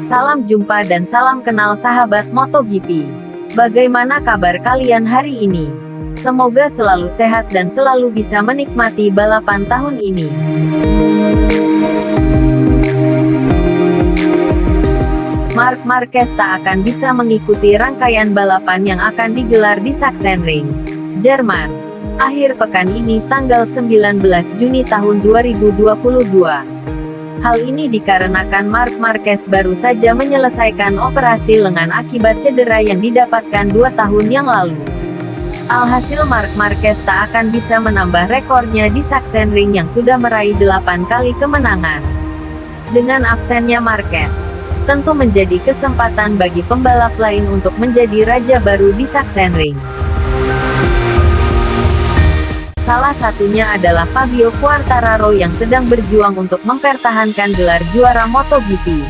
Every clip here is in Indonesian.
Salam jumpa dan salam kenal sahabat MotoGP. Bagaimana kabar kalian hari ini? Semoga selalu sehat dan selalu bisa menikmati balapan tahun ini. Marc Marquez tak akan bisa mengikuti rangkaian balapan yang akan digelar di Sachsenring, Jerman, akhir pekan ini tanggal 19 Juni tahun 2022. Hal ini dikarenakan Marc Marquez baru saja menyelesaikan operasi lengan akibat cedera yang didapatkan 2 tahun yang lalu. Alhasil Marc Marquez tak akan bisa menambah rekornya di Sachsenring yang sudah meraih 8 kali kemenangan. Dengan absennya Marquez, tentu menjadi kesempatan bagi pembalap lain untuk menjadi raja baru di Sachsenring. Salah satunya adalah Fabio Quartararo yang sedang berjuang untuk mempertahankan gelar juara MotoGP.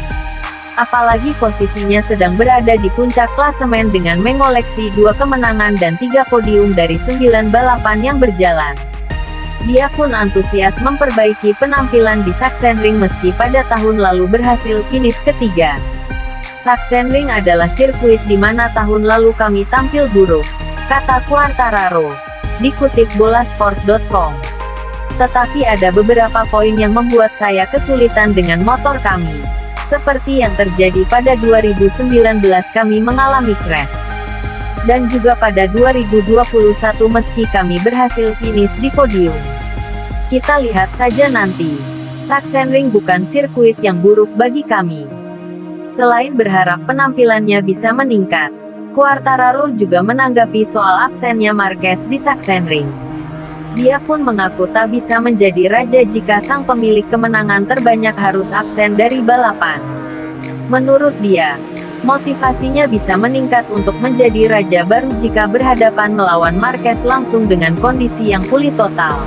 Apalagi posisinya sedang berada di puncak klasemen dengan mengoleksi 2 kemenangan dan 3 podium dari 9 balapan yang berjalan. Dia pun antusias memperbaiki penampilan di Sachsenring meski pada tahun lalu berhasil finish ketiga. Sachsenring adalah sirkuit di mana tahun lalu kami tampil buruk, kata Quartararo, dikutip bolasport.com. Tetapi ada beberapa poin yang membuat saya kesulitan dengan motor kami. Seperti yang terjadi pada 2019 kami mengalami crash. Dan juga pada 2021 meski kami berhasil finish di podium. Kita lihat saja nanti. Sachsenring bukan sirkuit yang buruk bagi kami. Selain berharap penampilannya bisa meningkat, Quartararo juga menanggapi soal absennya Marquez di Sachsenring. Dia pun mengaku tak bisa menjadi raja jika sang pemilik kemenangan terbanyak harus absen dari balapan. Menurut dia, motivasinya bisa meningkat untuk menjadi raja baru jika berhadapan melawan Marquez langsung dengan kondisi yang pulih total.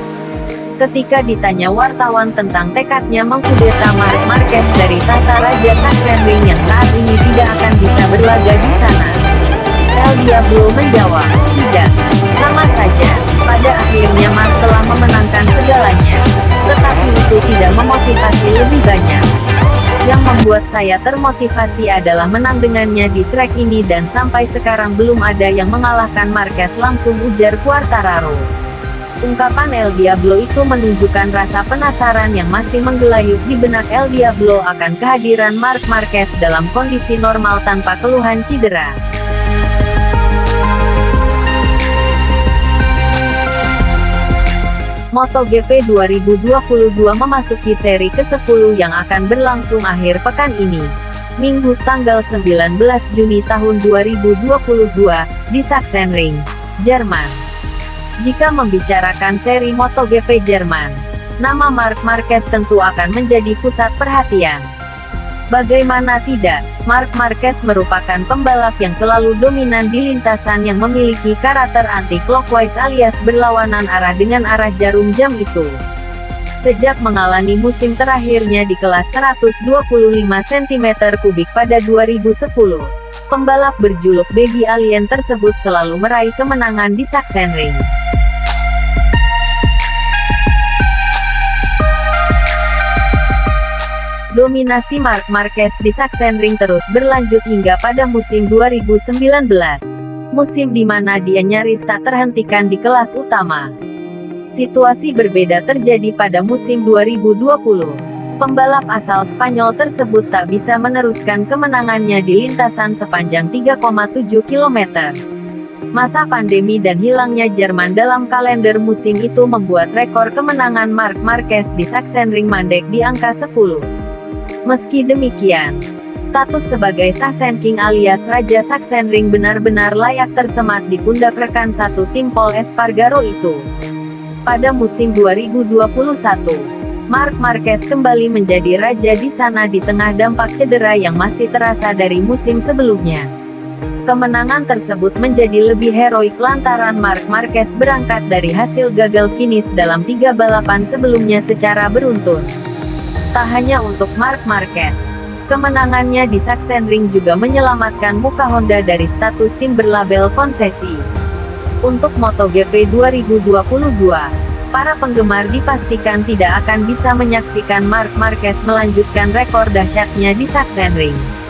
Ketika ditanya wartawan tentang tekadnya mengkudeta Marc Marquez dari tahta raja Sachsenring yang saat ini tidak akan bisa berlaga di sana, El Diablo menjawab, tidak, sama saja, pada akhirnya Marc telah memenangkan segalanya. Tetapi itu tidak memotivasi lebih banyak. Yang membuat saya termotivasi adalah menang dengannya di trek ini dan sampai sekarang belum ada yang mengalahkan Marquez langsung, ujar Quartararo. Ungkapan El Diablo itu menunjukkan rasa penasaran yang masih menggelayut di benak El Diablo akan kehadiran Marc Marquez dalam kondisi normal tanpa keluhan cedera. MotoGP 2022 memasuki seri ke-10 yang akan berlangsung akhir pekan ini, Minggu tanggal 19 Juni tahun 2022, di Sachsenring, Jerman. Jika membicarakan seri MotoGP Jerman, nama Marc Marquez tentu akan menjadi pusat perhatian. Bagaimana tidak, Marc Marquez merupakan pembalap yang selalu dominan di lintasan yang memiliki karakter anti-clockwise alias berlawanan arah dengan arah jarum jam itu. Sejak mengalami musim terakhirnya di kelas 125 cm3 pada 2010, pembalap berjuluk Baby Alien tersebut selalu meraih kemenangan di Sachsenring. Dominasi Marc Marquez di Sachsenring terus berlanjut hingga pada musim 2019, musim di mana dia nyaris tak terhentikan di kelas utama. Situasi berbeda terjadi pada musim 2020. Pembalap asal Spanyol tersebut tak bisa meneruskan kemenangannya di lintasan sepanjang 3,7 km. Masa pandemi dan hilangnya Jerman dalam kalender musim itu membuat rekor kemenangan Marc Marquez di Sachsenring mandek di angka 10. Meski demikian, status sebagai Sachsen King alias Raja Sachsenring benar-benar layak tersemat di pundak rekan satu tim Pol Espargaro itu. Pada musim 2021, Marc Marquez kembali menjadi raja di sana di tengah dampak cedera yang masih terasa dari musim sebelumnya. Kemenangan tersebut menjadi lebih heroik lantaran Marc Marquez berangkat dari hasil gagal finish dalam 3 balapan sebelumnya secara beruntun. Tak hanya untuk Marc Marquez, kemenangannya di Sachsenring juga menyelamatkan muka Honda dari status tim berlabel konsesi. Untuk MotoGP 2022, para penggemar dipastikan tidak akan bisa menyaksikan Marc Marquez melanjutkan rekor dahsyatnya di Sachsenring.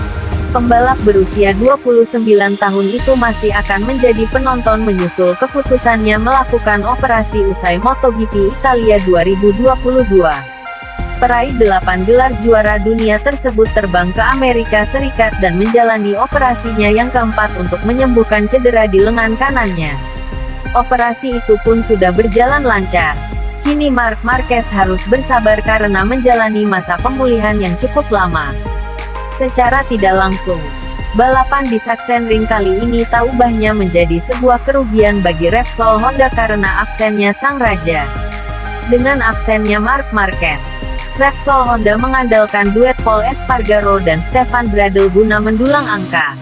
Pembalap berusia 29 tahun itu masih akan menjadi penonton menyusul keputusannya melakukan operasi usai MotoGP Italia 2022. Peraih 8 gelar juara dunia tersebut terbang ke Amerika Serikat dan menjalani operasinya yang keempat untuk menyembuhkan cedera di lengan kanannya. Operasi itu pun sudah berjalan lancar. Kini Marc Marquez harus bersabar karena menjalani masa pemulihan yang cukup lama. Secara tidak langsung, balapan di Sachsenring kali ini tak ubahnya menjadi sebuah kerugian bagi Repsol Honda karena absennya sang raja. Dengan absennya Marc Marquez, Repsol Honda mengandalkan duet Pol Espargaro dan Stefan Bradl guna mendulang angka.